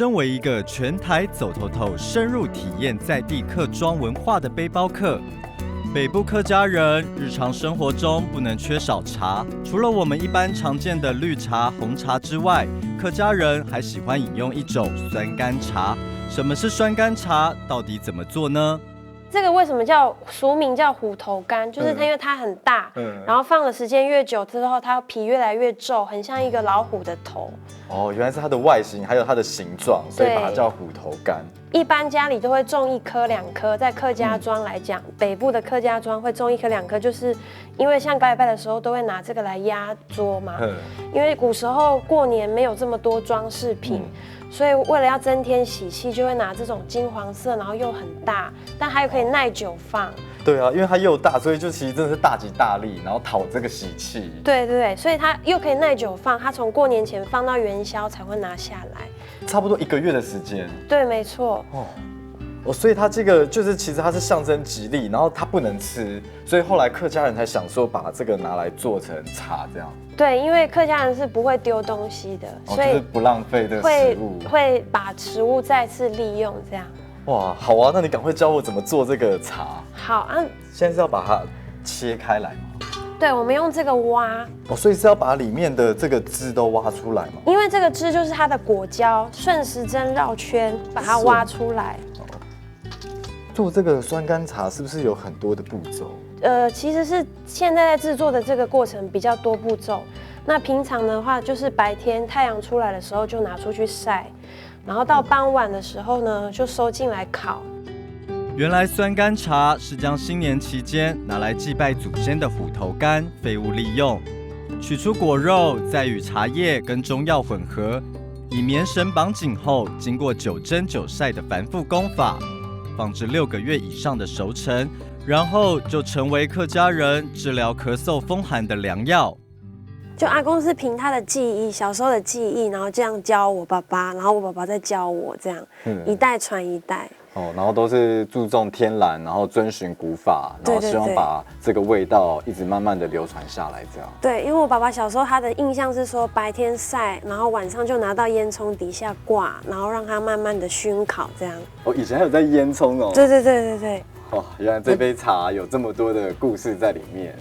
身为一个全台走透透、深入体验在地客庄文化的背包客，北部客家人日常生活中不能缺少茶。除了我们一般常见的绿茶、红茶之外，客家人还喜欢饮用一种酸甘茶。什么是酸甘茶？到底怎么做呢？这个为什么叫俗名叫虎头柑？就是它因为它很大，然后放的时间越久之后，它皮越来越皱，很像一个老虎的头。哦，原来是它的外形还有它的形状，所以把它叫虎头柑。一般家里都会种1颗2颗，在客家庄来讲，北部的客家庄会种1颗2颗，就是因为像拜拜的时候都会拿这个来压桌嘛。因为古时候过年没有这么多装饰品。所以为了要增添喜气，就会拿这种金黄色，然后又很大，但还有可以耐久放。对啊，因为它又大，所以就其实真的是大吉大利，然后讨这个喜气。对对对，所以它又可以耐久放，它从过年前放到元宵才会拿下来，差不多1个月的时间。对，没错。所以它这个就是其实它是象征吉利，然后它不能吃，所以后来客家人才想说把这个拿来做成茶这样。对，因为客家人是不会丢东西的，所以就是不浪费的食物，会把食物再次利用这样。哇，好啊，那你赶快教我怎么做这个茶。好啊，现在是要把它切开来吗？对，我们用这个挖。所以是要把里面的这个汁都挖出来吗？因为这个汁就是它的果胶，顺时针绕圈把它挖出来。做这个酸甘茶是不是有很多的步骤？其实是现在在制作的这个过程比较多步骤。那平常的话，就是白天太阳出来的时候就拿出去晒，然后到傍晚的时候呢，就收进来烤。原来酸甘茶是将新年期间拿来祭拜祖先的虎头柑废物利用，取出果肉，再与茶叶跟中药混合，以棉绳绑紧后，经过9蒸9晒的繁复功法，放置6个月以上的熟成，然后就成为客家人治疗咳嗽风寒的良药。就阿公是凭他的记忆，小时候的记忆，然后这样教我爸爸，然后我爸爸再教我，这样一代传一代。然后都是注重天然，然后遵循古法，然后希望把这个味道一直慢慢的流传下来，这样。对，因为我爸爸小时候他的印象是说，白天晒，然后晚上就拿到烟囱底下挂，然后让它慢慢的熏烤，这样。以前还有在烟囱哦。对对对对对。原来这杯茶有这么多的故事在里面。